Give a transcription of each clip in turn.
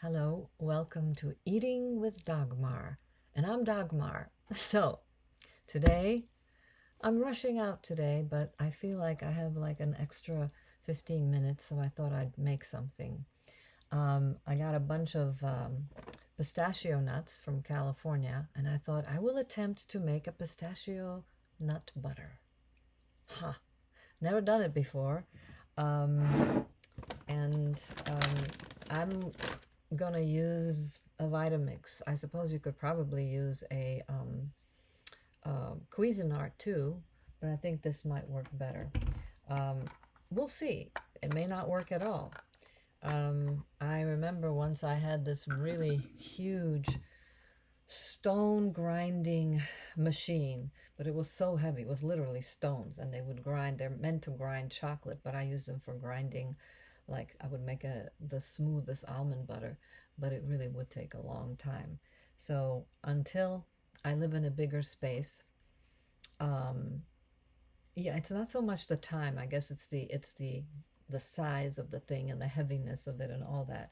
Hello, welcome to Eating with Dagmar, and I'm Dagmar. So, today, I'm rushing out today, but I feel like I have like an extra 15 minutes, so I thought I'd make something. I got a bunch of pistachio nuts from California, and I thought I will attempt to make a pistachio nut butter. Ha! Never done it before. Um, and I'm gonna use a Vitamix. I suppose you could probably use a Cuisinart too, but I think this might work better. Um, we'll see. It may not work at all. I remember once I had this really huge stone grinding machine, but it was so heavy. It was literally stones, and they would grind. They're meant to grind chocolate, but I use them for grinding. Like I would make the smoothest almond butter, but it really would take a long time. So until I live in a bigger space, um, yeah, it's not so much the time. I guess it's the size of the thing and the heaviness of it and all that.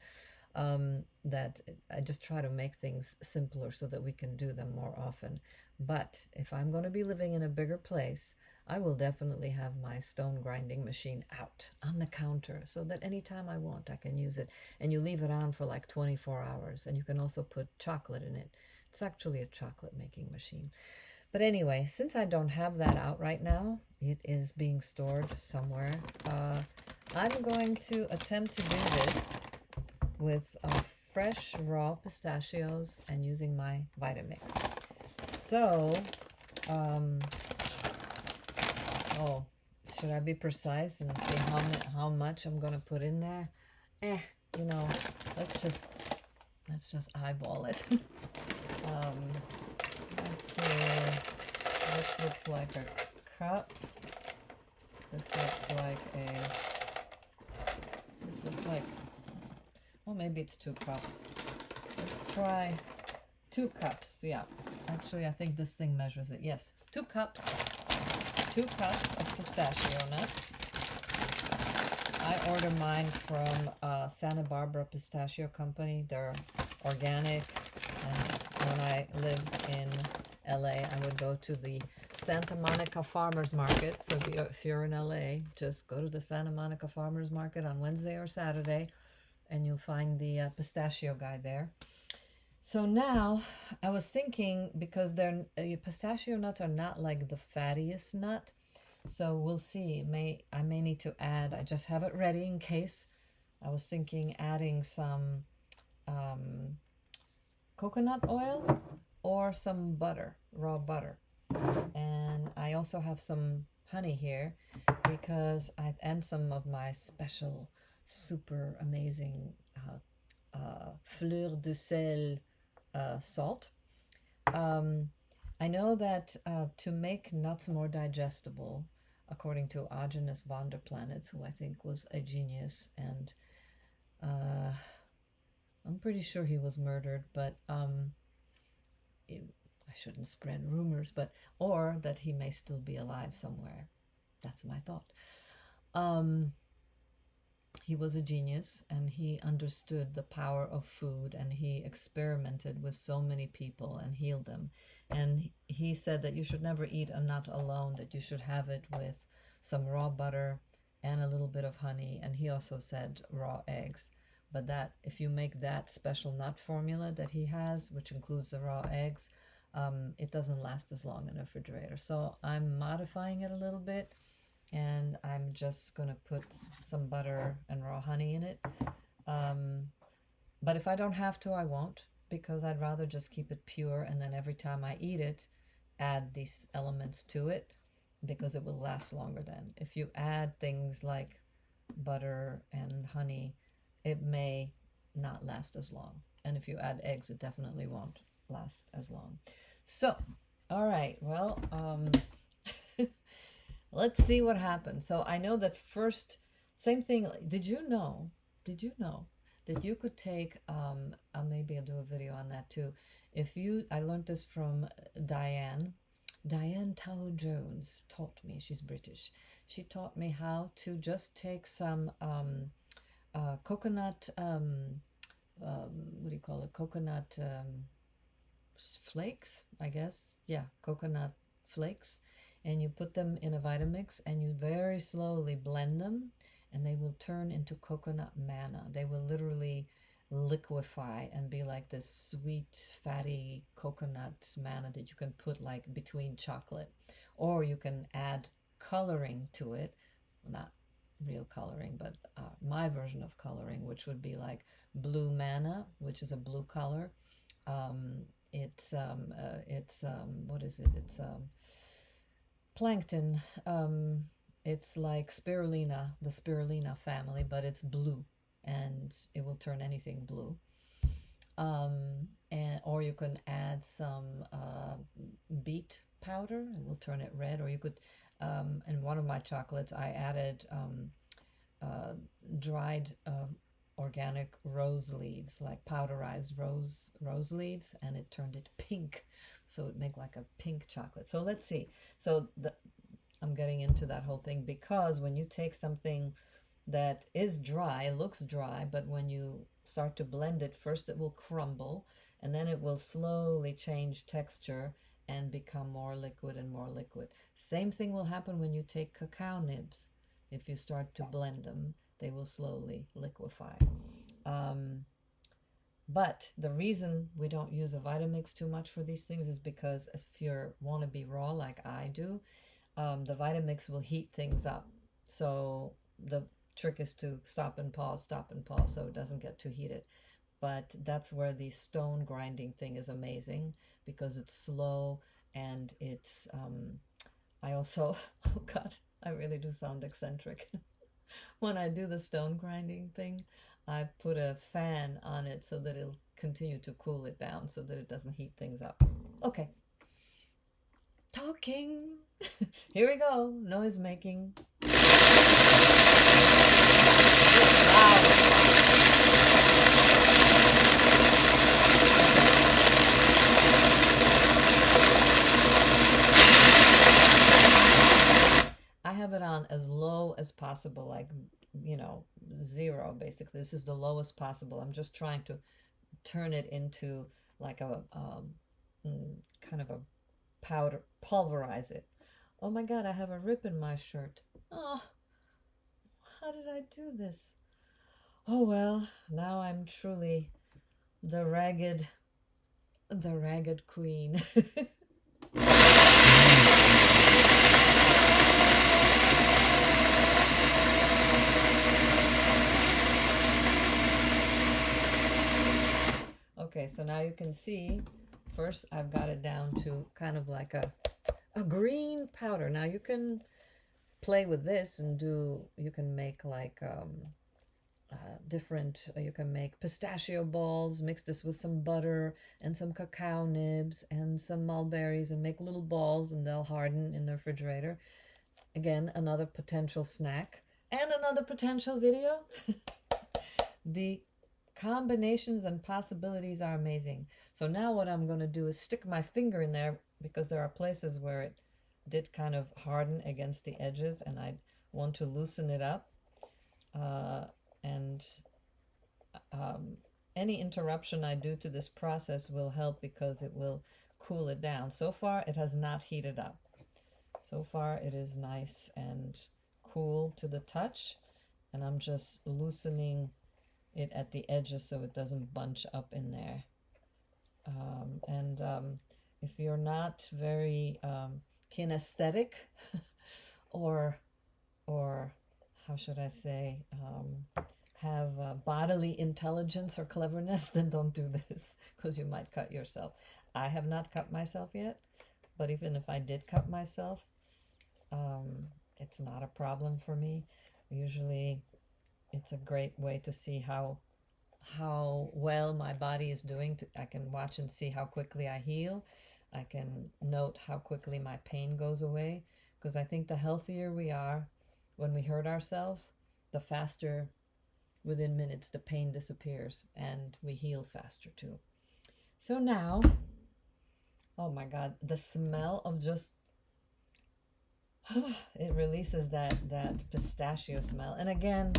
That I just try to make things simpler so that we can do them more often. But if I'm going to be living in a bigger place, I will definitely have my stone grinding machine out on the counter so that anytime I want, I can use it. And you leave it on for like 24 hours, and you can also put chocolate in it. It's actually a chocolate making machine. But anyway, since I don't have that out right now, it is being stored somewhere. I'm going to attempt to do this with fresh raw pistachios and using my Vitamix. So, oh, should I be precise and say how much I'm gonna put in there? You know, let's just eyeball it. Let's see. This looks like a cup. This looks like, well, maybe it's 2 cups. Let's try 2 cups. Yeah, actually, I think this thing measures it. Yes, 2 cups. 2 cups of pistachio nuts. I order mine from Santa Barbara Pistachio Company. They're organic, and when I lived in LA, I would go to the Santa Monica Farmers Market. So if you're in LA, just go to the Santa Monica Farmers Market on Wednesday or Saturday, and you'll find the pistachio guy there. So now I was thinking, because they're pistachio nuts are not like the fattiest nut, so we'll see. I may need to add. I just have it ready in case. I was thinking adding some coconut oil or some butter, raw butter. And I also have some honey here and some of my special super amazing fleur de sel salt. I know that to make nuts more digestible, according to Agenis van der Planets, who I think was a genius, and I'm pretty sure he was murdered, but I shouldn't spread rumors, or that he may still be alive somewhere. That's my thought. He was a genius, and he understood the power of food, and he experimented with so many people and healed them. And he said that you should never eat a nut alone, that you should have it with some raw butter and a little bit of honey. And he also said raw eggs. But that if you make that special nut formula that he has, which includes the raw eggs, it doesn't last as long in the refrigerator. So I'm modifying it a little bit, and I'm just going to put some butter and raw honey in it. But if I don't have to, I won't, because I'd rather just keep it pure, and then every time I eat it, add these elements to it, because it will last longer then. If you add things like butter and honey, it may not last as long. And if you add eggs, it definitely won't last as long. So, all right, well, let's see what happens. So I know that first, same thing. Did you know that you could take, maybe I'll do a video on that too. I learned this from Diane Tao Jones taught me. She's British. She taught me how to just take some coconut call it? Coconut flakes, I guess. Yeah, coconut flakes. And you put them in a Vitamix and you very slowly blend them, and they will turn into coconut manna. They will literally liquefy and be like this sweet, fatty coconut manna that you can put like between chocolate. Or you can add coloring to it. Not real coloring, but my version of coloring, which would be like blue manna, which is a blue color. Um, it's what is it? It's plankton. It's like spirulina, the spirulina family, but it's blue, and it will turn anything blue. And or you can add some beet powder, and will turn it red. Or you could, in one of my chocolates, I added dried organic rose leaves, like powderized rose leaves, and it turned it pink. So it made like a pink chocolate. So let's see. So I'm getting into that whole thing because when you take something that is dry, it looks dry, but when you start to blend it, first it will crumble, and then it will slowly change texture and become more liquid and more liquid. Same thing will happen when you take cacao nibs. If you start to blend them, they will slowly liquefy. But the reason we don't use a Vitamix too much for these things is because if you want to be raw like I do, the Vitamix will heat things up. So the trick is to stop and pause, so it doesn't get too heated. But that's where the stone grinding thing is amazing, because it's slow, and it's, I also, oh God, I really do sound eccentric. When I do the stone grinding thing, I put a fan on it so that it'll continue to cool it down so that it doesn't heat things up. Okay. Talking. Here we go. Noise making. I have it on as low as possible, like, you know, 0 basically. This is the lowest possible. I'm just trying to turn it into like a kind of a powder, pulverize it. Oh my God, I have a rip in my shirt. Oh, how did I do this? Oh well, now I'm truly the ragged queen. Okay, so now you can see, first I've got it down to kind of like a green powder. Now you can play with this and you can make like you can make pistachio balls, mix this with some butter and some cacao nibs and some mulberries and make little balls, and they'll harden in the refrigerator. Again, another potential snack and another potential video. The combinations and possibilities are amazing. So now what I'm going to do is stick my finger in there, because there are places where it did kind of harden against the edges, and I want to loosen it up. And any interruption I do to this process will help, because it will cool it down. So far, it has not heated up. So far, it is nice and cool to the touch, and I'm just loosening it at the edges so it doesn't bunch up in there. If you're not very kinesthetic, or how should I say, have bodily intelligence or cleverness, then don't do this, because you might cut yourself. I have not cut myself yet, but even if I did cut myself, it's not a problem for me. Usually it's a great way to see how well my body is doing. I can watch and see how quickly I heal. I can note how quickly my pain goes away, because I think the healthier we are when we hurt ourselves, the faster, within minutes, the pain disappears, and we heal faster too. So now, oh my God, the smell of just, it releases that pistachio smell. And again,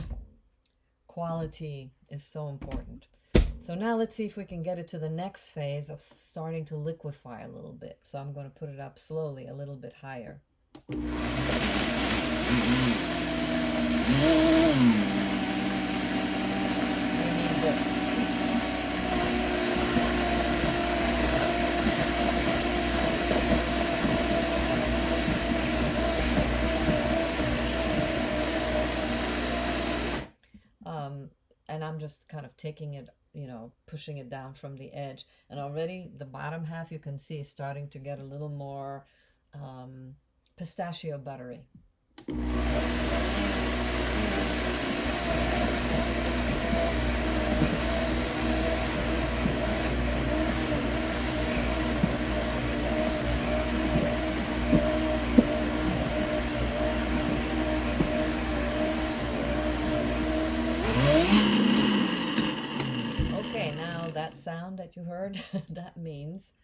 quality is so important. So now let's see if we can get it to the next phase of starting to liquefy a little bit. So I'm going to put it up slowly, a little bit higher. We need this. And I'm just kind of taking it, you know, pushing it down from the edge. And already the bottom half you can see is starting to get a little more pistachio buttery. Okay, now that sound that you heard, that means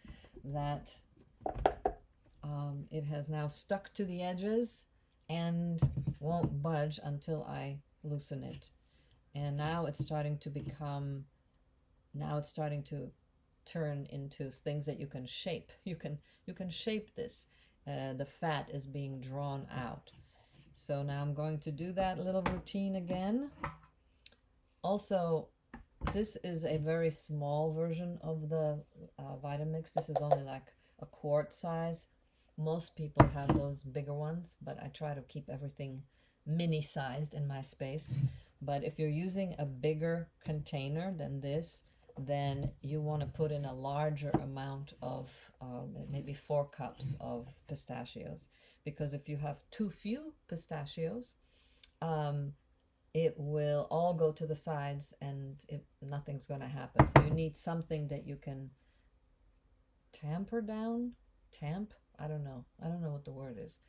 that it has now stuck to the edges and won't budge until I loosen it. And now it's starting to become, now it's starting to turn into things that you can shape. You can shape this. The fat is being drawn out. So now I'm going to do that little routine again. Also, this is a very small version of the Vitamix. This is only like a quart size. Most people have those bigger ones, but I try to keep everything mini-sized in my space. But if you're using a bigger container than this, then you want to put in a larger amount of, maybe 4 cups of pistachios. Because if you have too few pistachios, it will all go to the sides and nothing's going to happen. So you need something that you can tamper down. Tamp? I don't know what the word is.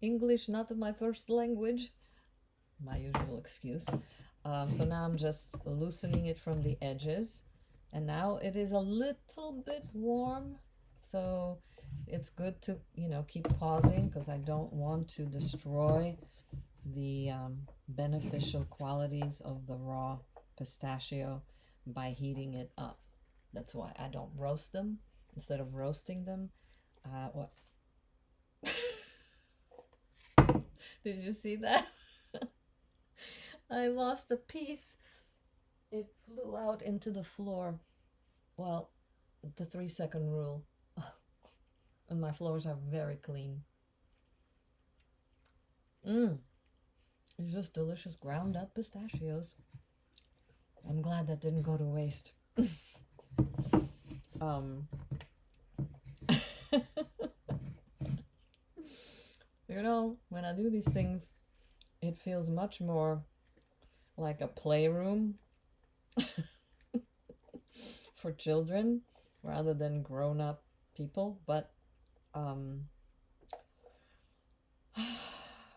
English, not my first language. My usual excuse. So now I'm just loosening it from the edges. And now it is a little bit warm. So it's good to, you know, keep pausing because I don't want to destroy the beneficial qualities of the raw pistachio by heating it up. That's why I don't roast them. Instead of roasting them, what? Did you see that? I lost a piece. It flew out into the floor. Well, the 3-second rule. And my floors are very clean. It's just delicious ground up pistachios. I'm glad that didn't go to waste. You know, when I do these things, it feels much more like a playroom for children rather than grown-up people. But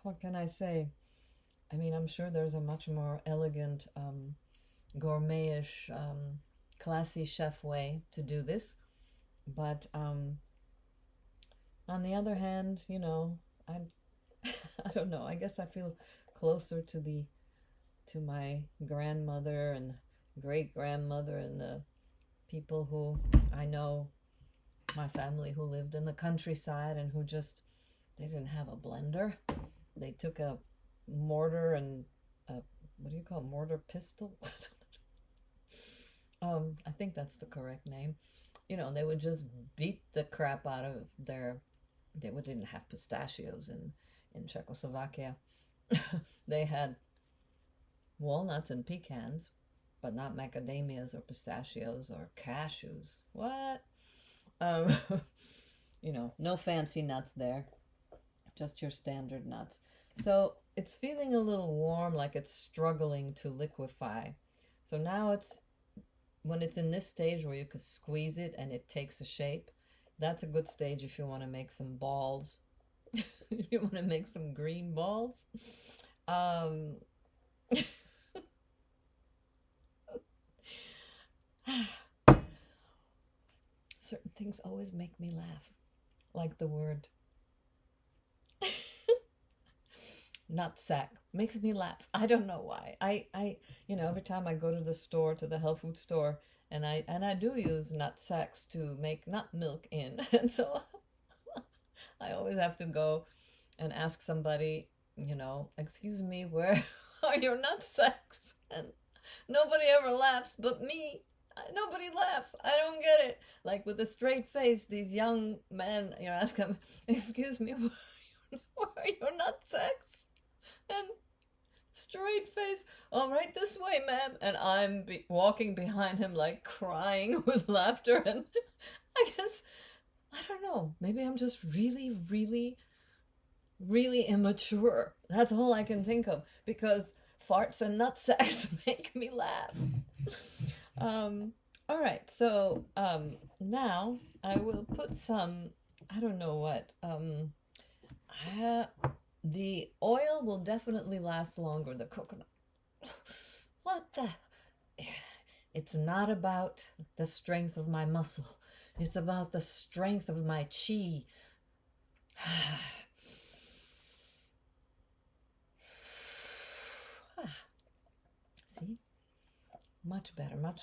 what can I say? I mean, I'm sure there's a much more elegant, gourmet-ish, classy chef way to do this. But on the other hand, you know, I don't know. I guess I feel closer to my grandmother and great-grandmother and the people who I know, my family who lived in the countryside and who just, they didn't have a blender. They took a mortar and what do you call it? Mortar pestle? I think that's the correct name. You know, they would just beat the crap out of they didn't have pistachios in Czechoslovakia. They had walnuts and pecans, but not macadamias or pistachios or cashews. What? You know, no fancy nuts there, just your standard nuts. So it's feeling a little warm, like it's struggling to liquefy. So now when it's in this stage where you can squeeze it and it takes a shape, that's a good stage if you want to make some balls. If you want to make some green balls. Certain things always make me laugh, like the word nutsack makes me laugh. I don't know why. Every time I go to the store, to the health food store, and I do use nut sacks to make nut milk in, and so I always have to go and ask somebody, excuse me, where are your nut sacks? And nobody ever laughs but me. Nobody laughs. I don't get it. Like with a straight face, these young men, ask them, excuse me, where are your nut sacks? And straight face, all right, this way, ma'am. And I'm walking behind him, like crying with laughter. And I guess, I don't know, maybe I'm just really, really, really immature. That's all I can think of, because farts and nutsacks make me laugh. All right, so now I will put some, I don't know what, the oil will definitely last longer, the coconut. What the? It's not about the strength of my muscle. It's about the strength of my chi. See? Much better, much.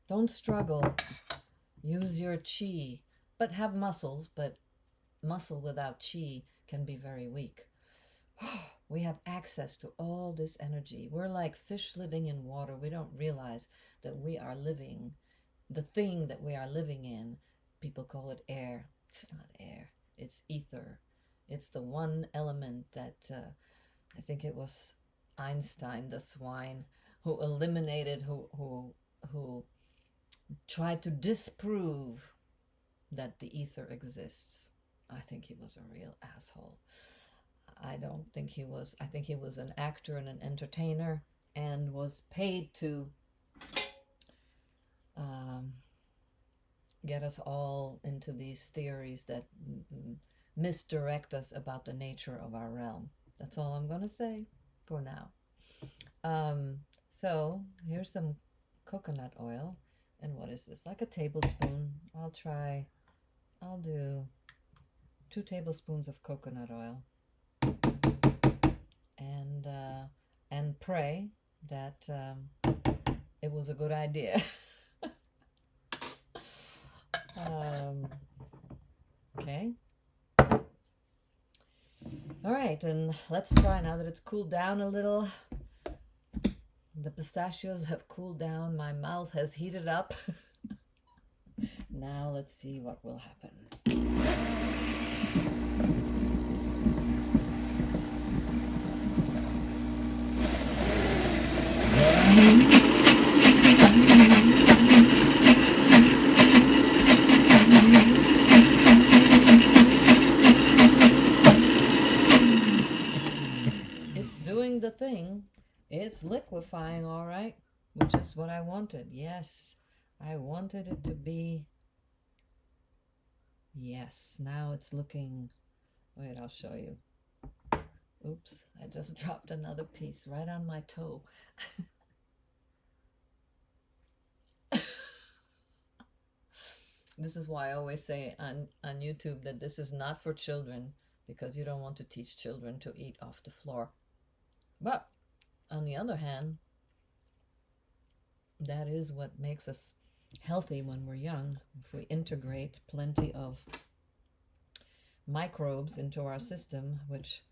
Don't struggle. Use your chi. But have muscles, but muscle without chi can be very weak. We have access to all this energy. We're like fish living in water. We don't realize that we are living, the thing that we are living in, people call it air. It's not air, it's ether. It's the one element that I think it was Einstein, the swine, who eliminated, who tried to disprove that the ether exists. I think he was a real asshole. I don't think he was. I think he was an actor and an entertainer and was paid to get us all into these theories that misdirect us about the nature of our realm. That's all I'm going to say for now. So here's some coconut oil. And what is this? Like a tablespoon. I'll do 2 tablespoons of coconut oil. And pray that it was a good idea. Okay. All right, and let's try, now that it's cooled down a little. The pistachios have cooled down. My mouth has heated up. Now let's see what will happen. It's doing the thing. It's liquefying, all right, which is what I wanted. Yes, I wanted it to be. Yes, now it's looking. Wait, I'll show you. Oops, I just dropped another piece right on my toe. This is why I always say on YouTube that this is not for children, because you don't want to teach children to eat off the floor. But on the other hand, that is what makes us healthy when we're young. If we integrate plenty of microbes into our system, which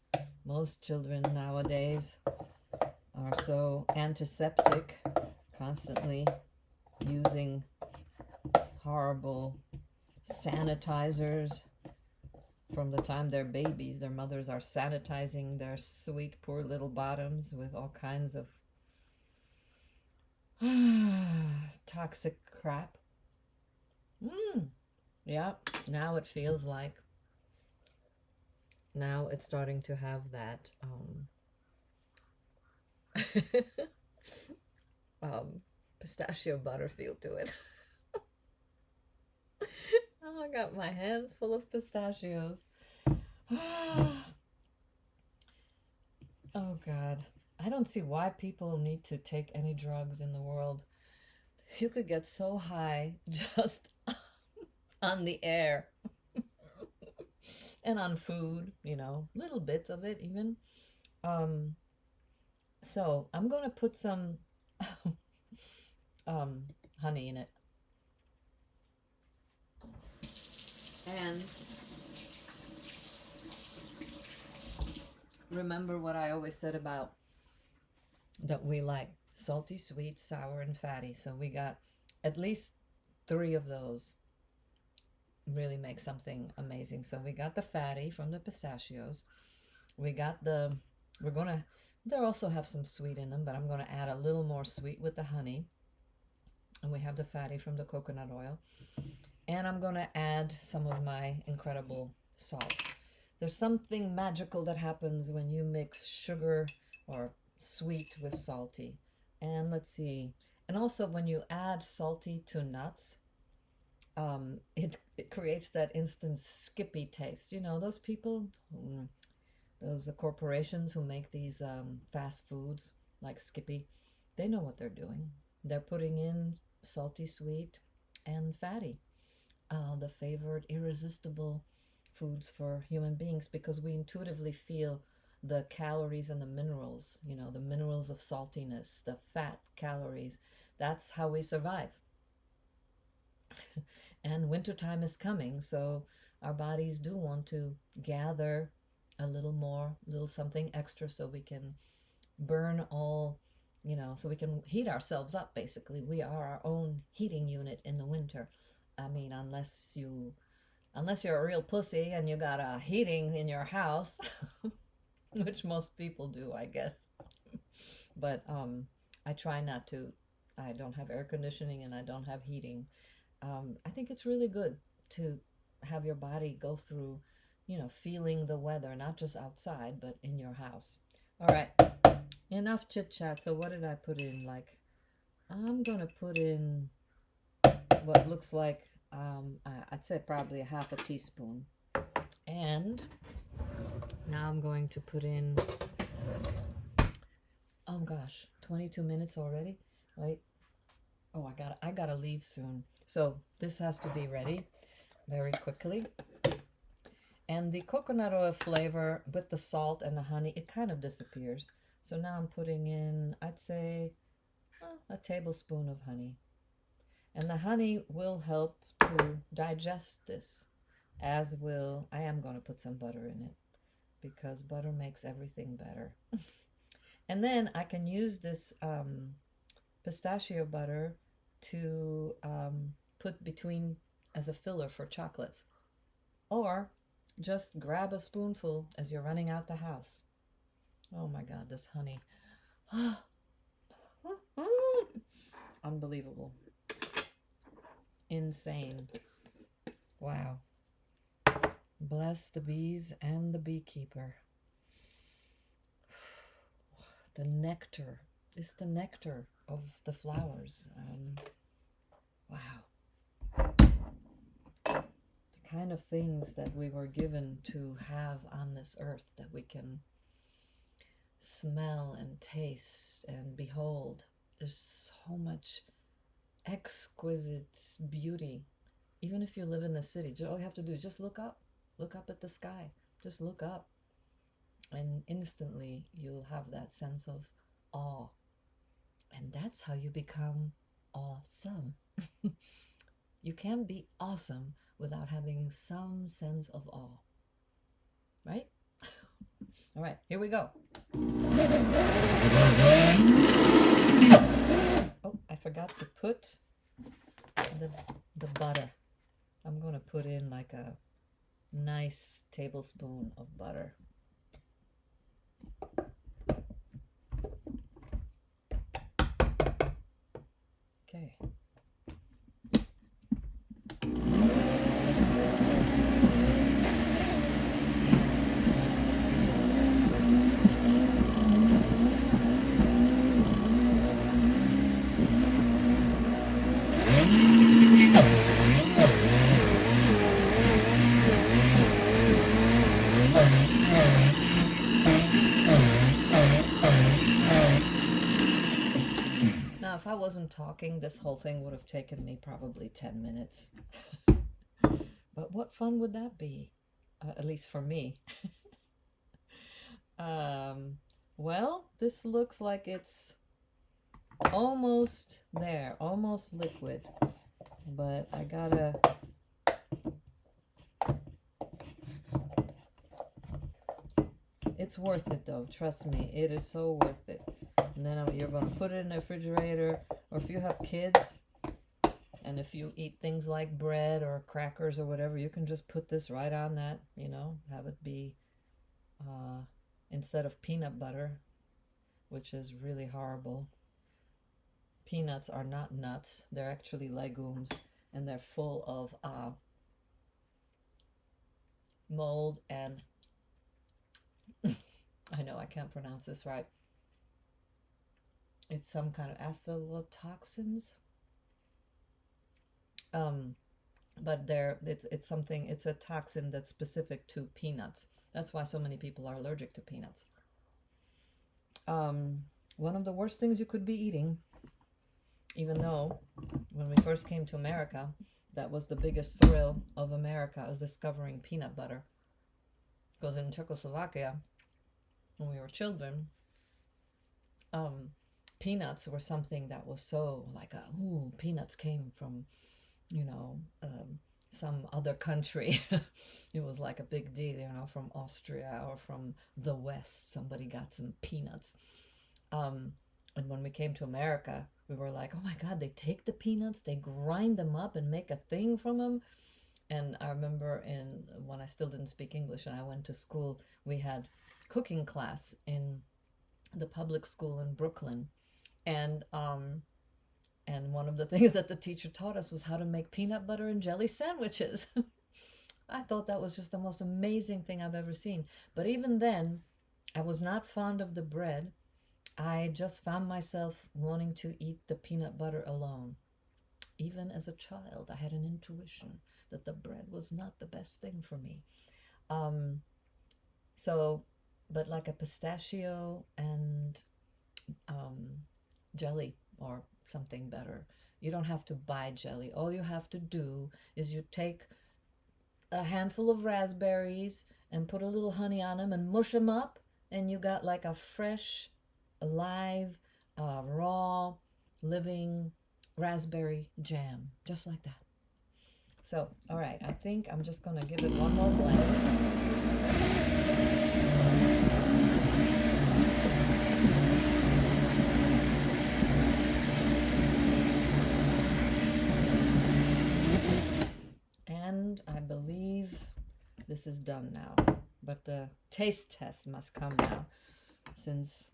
most children nowadays are so antiseptic, constantly using horrible sanitizers. From the time they're babies, their mothers are sanitizing their sweet, poor little bottoms with all kinds of toxic crap. Yeah, now it feels like, now it's starting to have that pistachio butter feel to it. Oh, I got my hands full of pistachios. Oh God, I don't see why people need to take any drugs in the world. You could get so high just on the air and on food, little bits of it even. Um, so I'm going to put some um, honey in it. And remember what I always said about that we like salty, sweet, sour, and fatty. So we got at least three of those really make something amazing. So we got the fatty from the pistachios. We got the, we're gonna, they also have some sweet in them, but I'm gonna add a little more sweet with the honey. And we have the fatty from the coconut oil. And I'm gonna add some of my incredible salt. There's something magical that happens when you mix sugar or sweet with salty. And let's see, and also when you add salty to nuts, it creates that instant skippy taste. You know, those people, those corporations who make these fast foods like Skippy, they know what they're doing. They're putting in salty, sweet, and fatty, the favored, irresistible foods for human beings because we intuitively feel the calories and the minerals, you know, the minerals of saltiness, the fat calories. That's how we survive. And wintertime is coming, so our bodies do want to gather a little more, a little something extra so we can burn all, you know, so we can heat ourselves up basically. We are our own heating unit in the winter. I mean, unless you're a real pussy and you got a heating in your house, which most people do, I guess. But I try not to. I don't have air conditioning and I don't have heating. I think it's really good to have your body go through, you know, feeling the weather, not just outside, but in your house. All right, enough chit chat. So what did I put in? Like, I'm gonna put in what looks like, I'd say probably a half a teaspoon. And now I'm going to put in, oh gosh, 22 minutes already. Wait, oh, I gotta leave soon. So this has to be ready very quickly. And the coconut oil flavor with the salt and the honey, it kind of disappears. So now I'm putting in, I'd say, a tablespoon of honey. And the honey will help to digest this, as will, I am going to put some butter in it because butter makes everything better. And then I can use this pistachio butter to put between as a filler for chocolates. Or just grab a spoonful as you're running out the house. Oh my God, this honey. Unbelievable. Insane. Wow. Bless the bees and the beekeeper. The nectar. It's the nectar of the flowers. Wow. The kind of things that we were given to have on this earth that we can smell and taste and behold. There's so much exquisite beauty. Even if you live in the city, all you have to do is just look up at the sky, just look up, and instantly you'll have that sense of awe. And that's how you become awesome. You can't be awesome without having some sense of awe, right? All right, here we go. Oh, I forgot to put the butter. I'm going to put in like a nice tablespoon of butter. Okay. Now, if I wasn't talking, this whole thing would have taken me probably 10 minutes. But what fun would that be? At least for me. Well, this looks like it's almost there, almost liquid. But I gotta... It's worth it though, trust me. It is so worth it. And then you're gonna put it in the refrigerator, or if you have kids, and if you eat things like bread or crackers or whatever, you can just put this right on that, you know, have it be instead of peanut butter, which is really horrible. Peanuts are not nuts, they're actually legumes, and they're full of mold and I know I can't pronounce this right. It's some kind of aflatoxins. But it's a toxin that's specific to peanuts. That's why so many people are allergic to peanuts. One of the worst things you could be eating, even though when we first came to America, that was the biggest thrill of America, is discovering peanut butter. Because in Czechoslovakia, when we were children, peanuts were something that was so like, peanuts came from, you know, some other country. It was like a big deal, you know, from Austria or from the West, somebody got some peanuts. And when we came to America, we were like, oh my God, they take the peanuts, they grind them up and make a thing from them. And I remember when I still didn't speak English and I went to school, we had cooking class in the public school in Brooklyn. And one of the things that the teacher taught us was how to make peanut butter and jelly sandwiches. I thought that was just the most amazing thing I've ever seen. But even then, I was not fond of the bread. I just found myself wanting to eat the peanut butter alone. Even as a child, I had an intuition that the bread was not the best thing for me. But like a pistachio and jelly or something better. You don't have to buy jelly. All you have to do is you take a handful of raspberries and put a little honey on them and mush them up, and you got like a fresh, alive, raw, living raspberry jam, just like that. So, all right, I think I'm just going to give it one more blend. And I believe this is done now, but the taste test must come now, since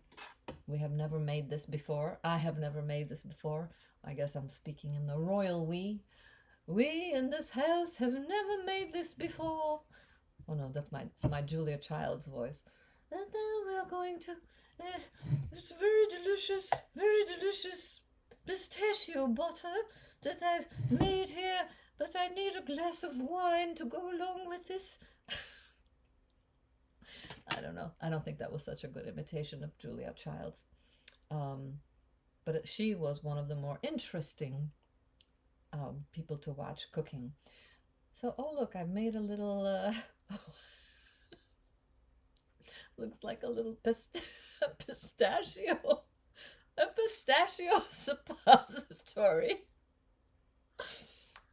we have never made this before. I have never made this before. I guess I'm speaking in the royal we. We in this house have never made this before. Oh no, that's my Julia Child's voice. And then we are going to, it's very delicious pistachio butter that I've made here, but I need a glass of wine to go along with this. I don't know. I don't think that was such a good imitation of Julia Child's. But she was one of the more interesting people to watch cooking. So, oh look, I've made a little, looks like a little pistachio, a pistachio suppository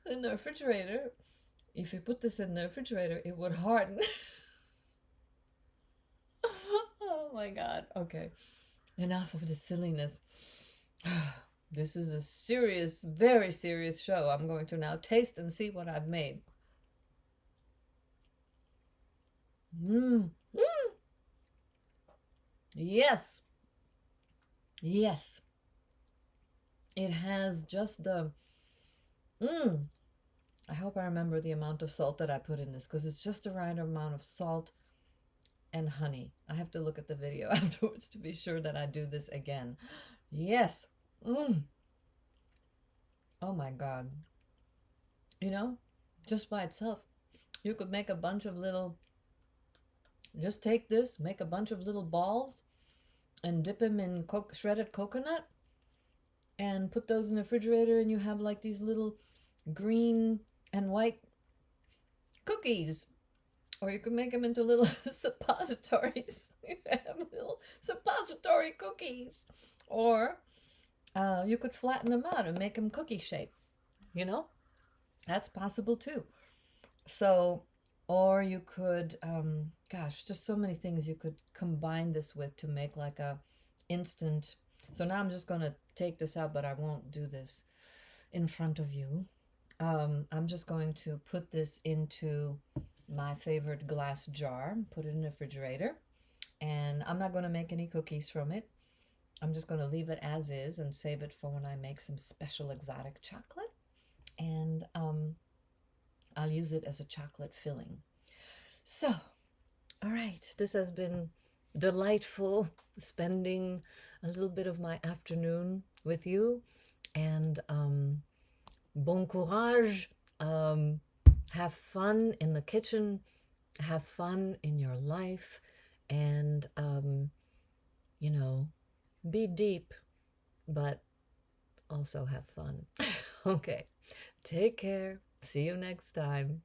in the refrigerator. If you put this in the refrigerator, it would harden. Oh my God. Okay. Enough of the silliness. This is a serious, very serious show. I'm going to now taste and see what I've made. Yes. Yes. It has just the... I hope I remember the amount of salt that I put in this, because it's just the right amount of salt and honey. I have to look at the video afterwards to be sure that I do this again. Yes. Oh my God. You know, just by itself, you could make a bunch of little, just take this, make a bunch of little balls and dip them in shredded coconut and put those in the refrigerator, and you have like these little green and white cookies. Or you could make them into little suppositories. You have little suppository cookies. Or you could flatten them out and make them cookie shape. You know, that's possible too. So, or you could, gosh, just so many things you could combine this with to make like a instant. So now I'm just going to take this out, but I won't do this in front of you. I'm just going to put this into my favorite glass jar, put it in the refrigerator, and I'm not going to make any cookies from it. I'm just going to leave it as is and save it for when I make some special exotic chocolate. And I'll use it as a chocolate filling. So, all right, this has been delightful spending a little bit of my afternoon with you. And bon courage. Have fun in the kitchen. Have fun in your life. And, you know, be deep, but also have fun. Okay. Take care. See you next time.